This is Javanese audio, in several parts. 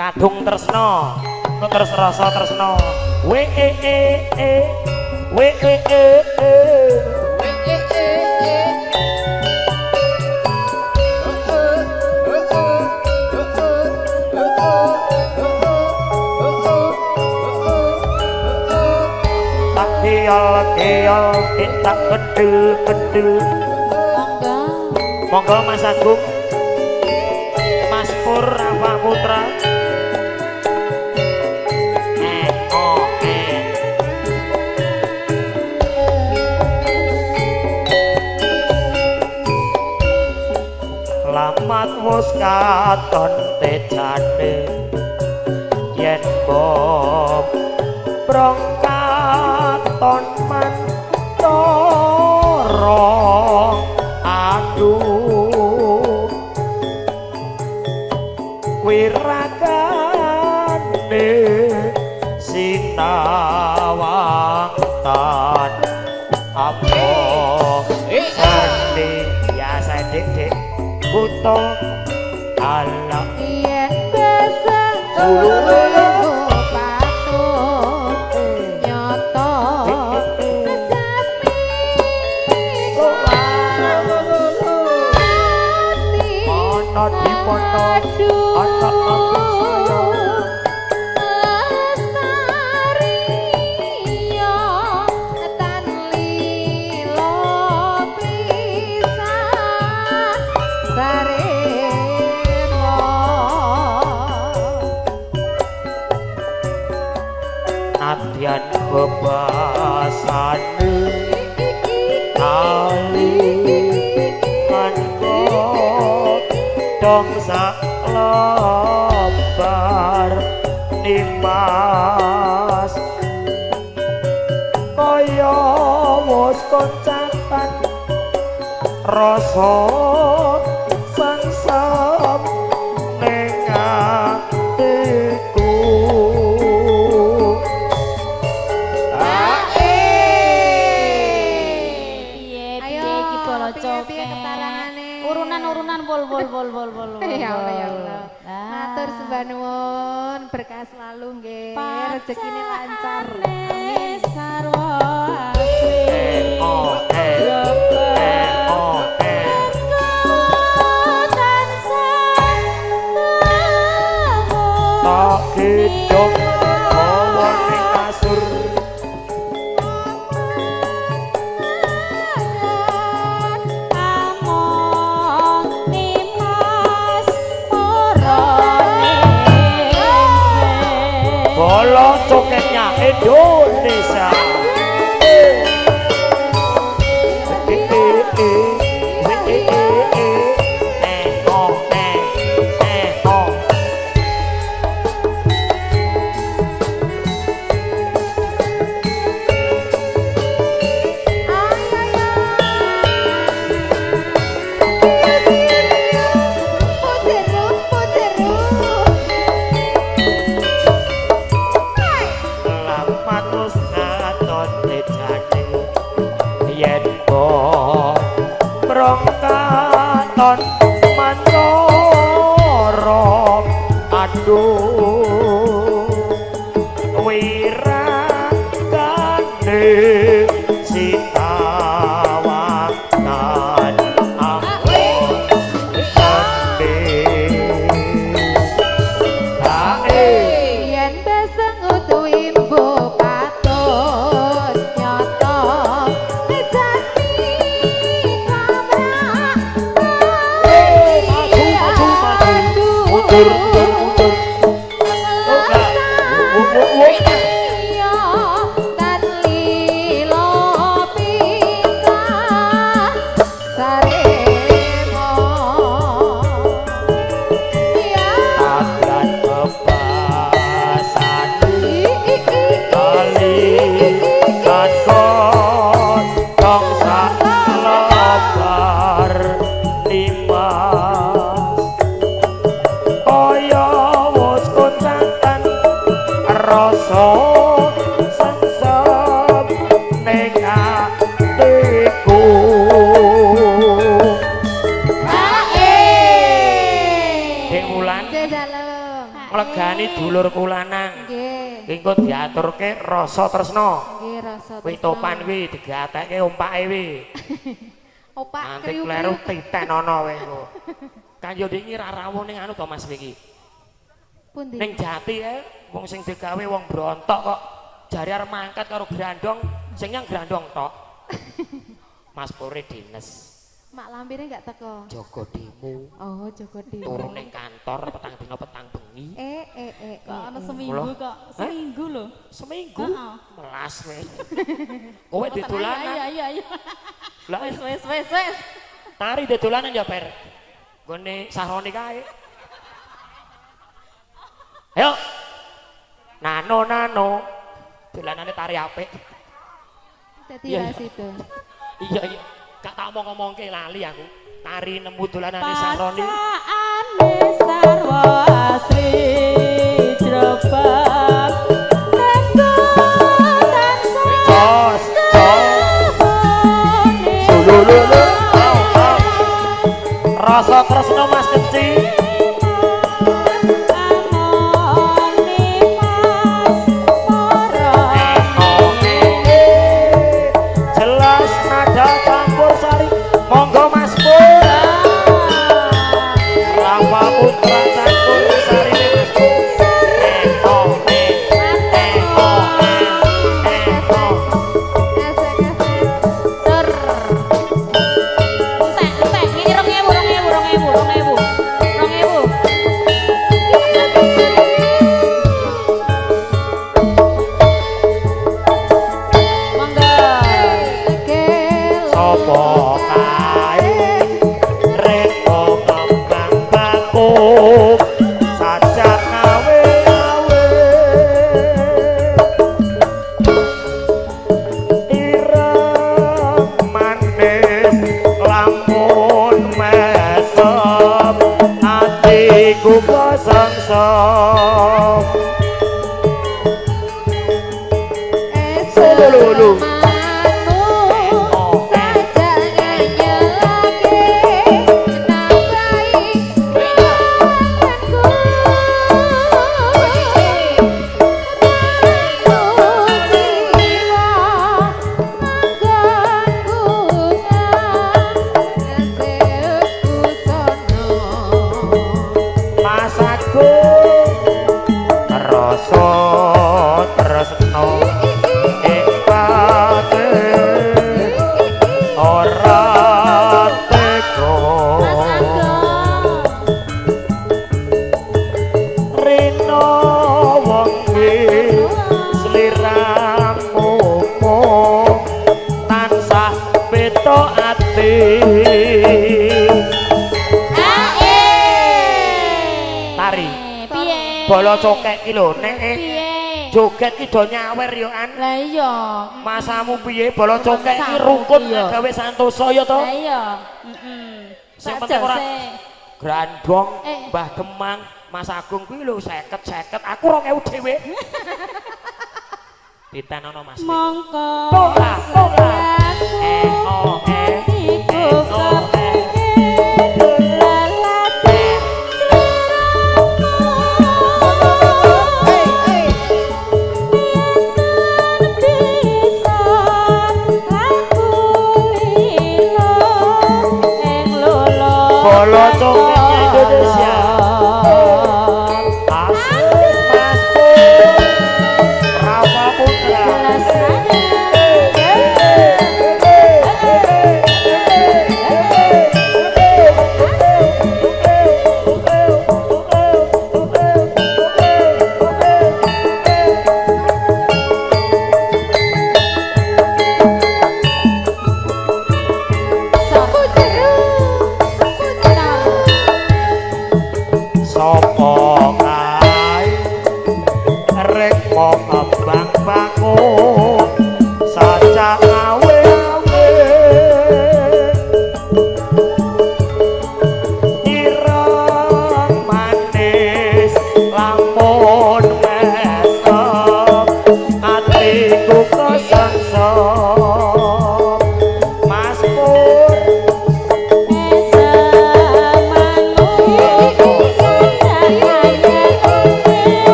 kadung tresno terus rasa tresno we we tak kial kita kedel monggo Mas Agung Mas Pur Rafa Putra lamat wis katon tejane yen bom brong katon mantara aduh wiragane sinawangtan apa sandi biasa dik kuto ala yen beseng patut nyoto ana di foto ana nadyan bebasane kali kanko dong sak lebar nimas kaya wis koncakan rasa sangsam ning atiku urunan bol. Ya Allah ya Allah. Matur sembah nuwun, berkah selalu nggih, rezekine lancar. Amin. Sarwa asri tak hidup bawa ning kasur bolo coketnya Indonesia katon mantara aduh wiragane sitawakan aku sande Yen beseng utuhi mbok patut nyoto nglegani dulurku lanang. Nggih. Engko diaturke rasa tresna. Nggih rasa. Kuwi topan kuwi digatekke ompake kuwi. Opak Nanti kriuk. kleru titenono kowe engko. Kan yo iki ra rawuh ning anu to Mas iki. Pundi? Ning Jati wong sing digawe wong brontok kok jare arep mangkat karo grandong, sing nyang grandong tok. Mas Pure dinas. Mak lampire enggak teko. Jaga demo. Oh, Joko Dewa. Turun ning kantor petang dina petang bengi. Kok ana Mula? seminggu kok. Seminggu lho. Seminggu. Heeh. Melas weh. Kowe di dolanan. Iya. Lah Wes. tari di dolanan ya Per. Gone Sahroni kae. Ayo. Nano. Dolanane tari apik. Dadi Iya, ra situ. Iya. Gak tak mau ngomongke lali aku. Tari nemu dolanane Sahroni. Pacaane sarwa asri jrebak. Tenggo tansah Jos. Sulululu. Rasa tresno Mas Keci. Jelas nada campur sari. Monggo Mas Pur. Rama Putra campur sari Mas Pur. Sopo kae reko kembang baku sajak ngawe-ngawe ireng manis lamun mesem atiku kesengsem Sululu. Masaku rasa tresno ing pati ora teko rino wengi sliramu tansah beta ati tari bolo cokek ki lho nek joget ki do nyawer yo an. Lah iya. Masamu piye bolo cokek ki rukun gawe santosa ya to. Lah iya. Sing penting ora grandong Mbah Gemang Mas Agung kuwi lho 50 aku 2000 dhewe. Ditanono Mas. Mongko Ora. Bolo cokek Indonesia. Asik Mas Pur. Rama Putra.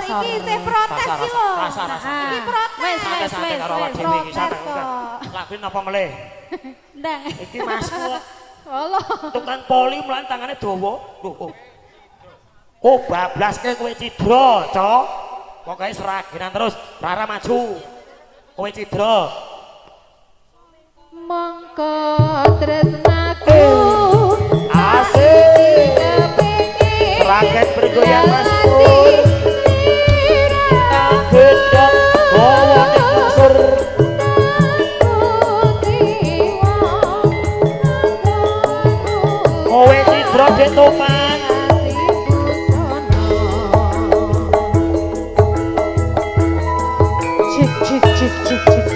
iki isih protes Rasa, iki lho. rasa, rasa. Iki protes. Santai-santai karo awak dhewe iki santai. Lakuin apa meleh? Ndang. Iki masku kok. Allah. Tukang poli mulan tangane dawa. Lho kok. Oh bablaske kowe cidra, Cok. Pokoke seragenan terus, Rara maju. Kowe cidra. Mongko tresnaku Asik. Seragen bergoyang Mas Pur. Gedhong dawa ning ngesur. Kowe cidra dek topan. Cik cik cik cik cik.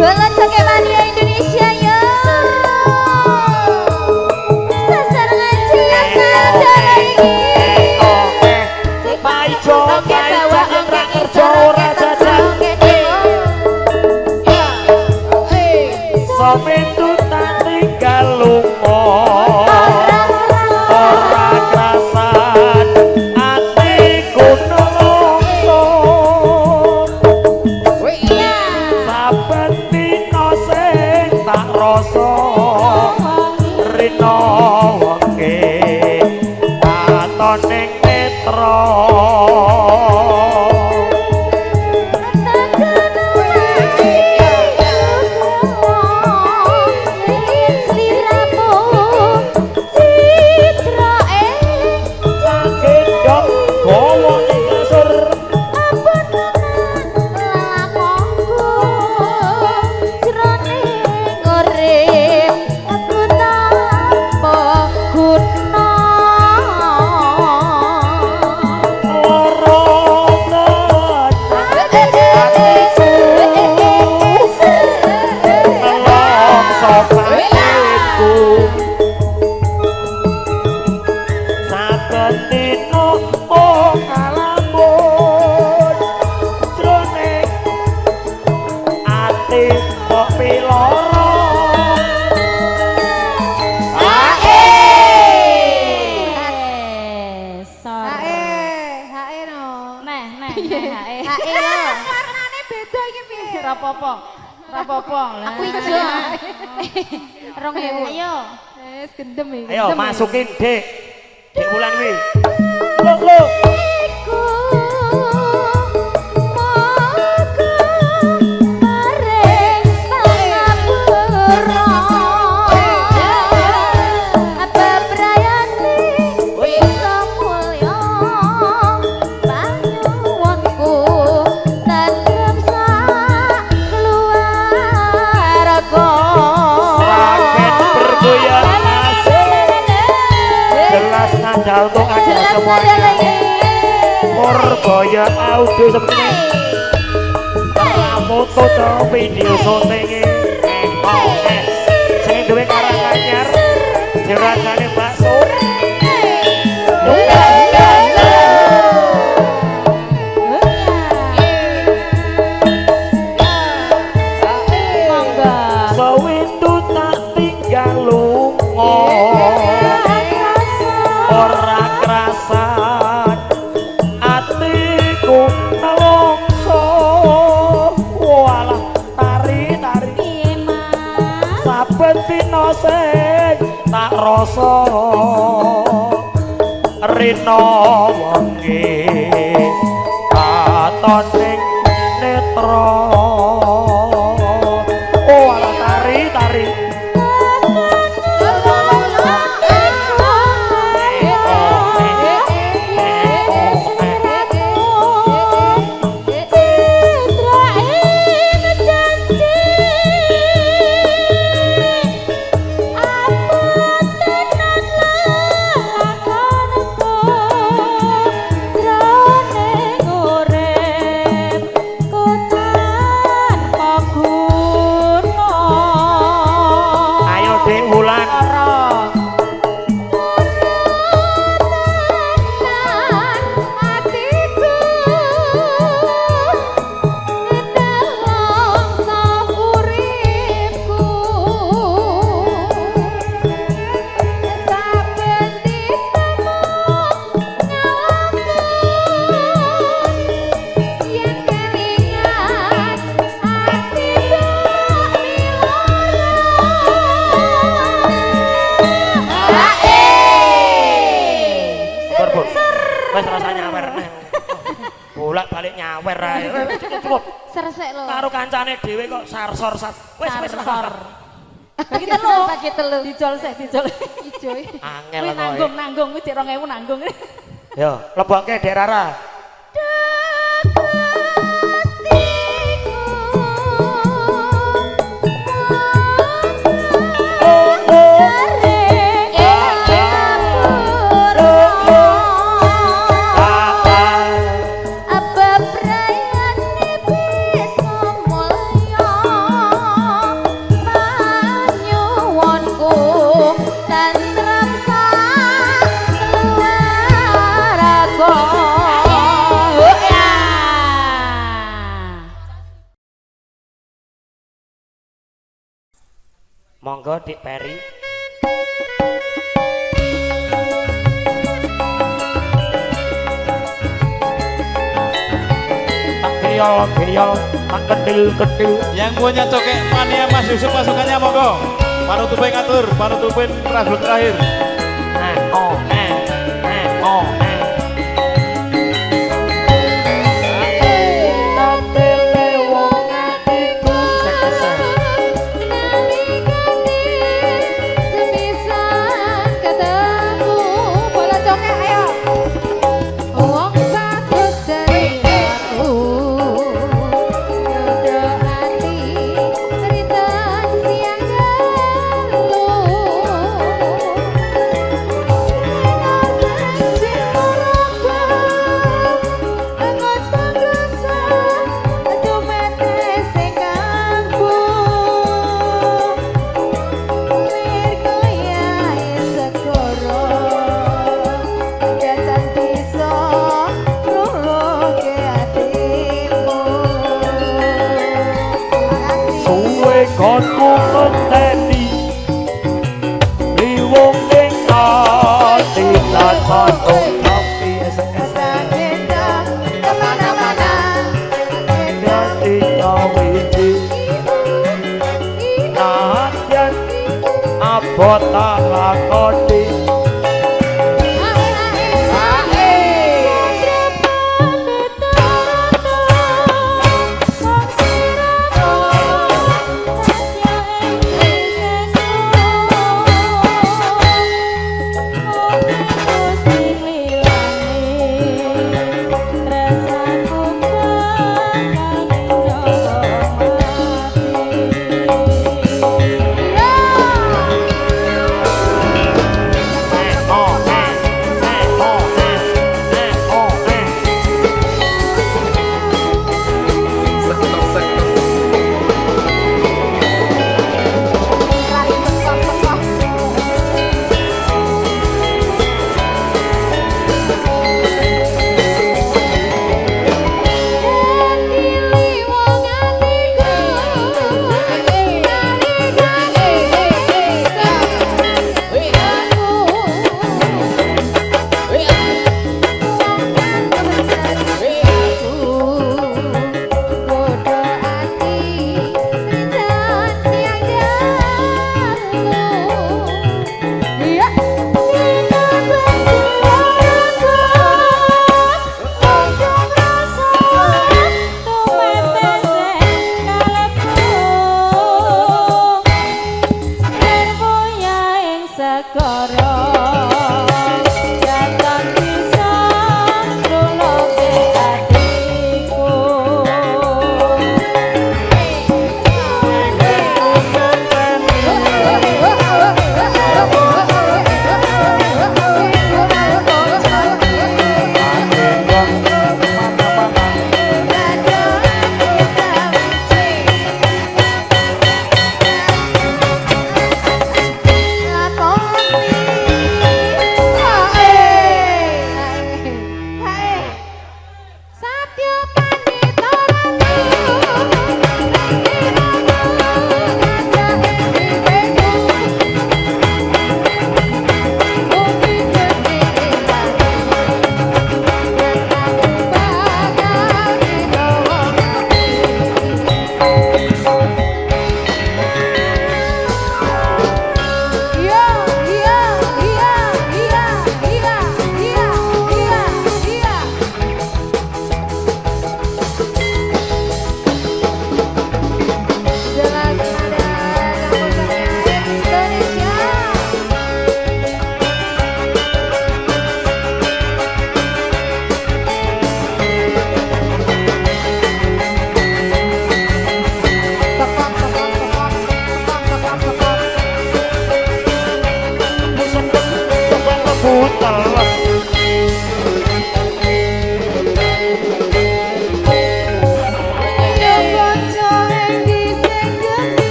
Bola Joget Mania Indonesia yo. Sasaran cilik sadar iki. Paijo, paijo, ora kerja ora jajan. Sampeyan tak tinggal lunga. Ora krasan atiku nelongso. Saben dina sing tak rasa rina wenge katon ning netra. Gedhong dawa ning ngesur. Warnane beda iki piye? Rapopo. Rapopo. Aku ijo. 2000. Ayo. Wis gendem iki. Ayo masukin Dek. Dek Wulan wi. Lo. Seragen bergoyang asik. Jelas ngandal untuk aja semuanya. Purboyo audio seperti ini. Foto atau video syutingnya. Sing duwe Karanganyar. Jeragane bakso. Sewindu tak tinggal lunga. Ora krasan atiku nelongso. Walah tari-tari saben dina sing tak rasa rina wengi katon ning netra. Walah tari-tari Wis rasa nyawer neh. Bolak-balik nyawer ae. Cukup. Seresek lho. Karo kancane dhewe kok sarsor sat. Wis Sarsor. Bagi telu. Bagi telu. Dijol sik, dijol. Ijo. Angel Kuwi kok. nanggung kuwi dik 2000 nanggung. Yo, lebokke Dek Rara. Monggo Dik Peri. Tak geyol, tak kedil. Yang punya cokek mania Mas Yusuf pasukannya monggo. Panutupin ngatur, panutupin ragul terakhir. Oh. Konku ngenteni liwung ning ati lan kono tapi esek-esek kemana-mana dadi nyawiji nahan abot tak lakoni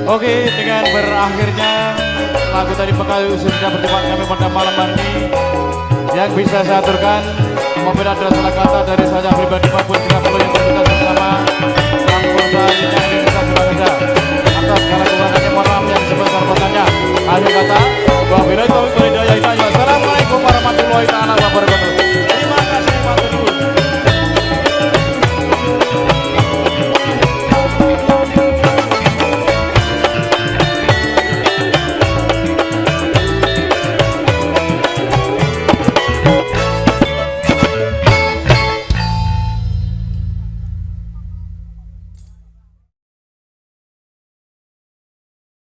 Oke, dengan berakhirnya lagu tadi sudah pertemuan kami pada malam hari ini. Yang bisa saya aturkan, mobil adalah salah kata dari saya pribadi maupun kita perlu yang berjuta bersama kampung selanjutnya Indonesia Sebagai atas segala kekurangannya mohon maaf yang sebesar-besarnya. Akhir kata, wabillahi taufiq wal hidayah. Assalamualaikum warahmatullahi wabarakatuh. Terima kasih matur nuwun.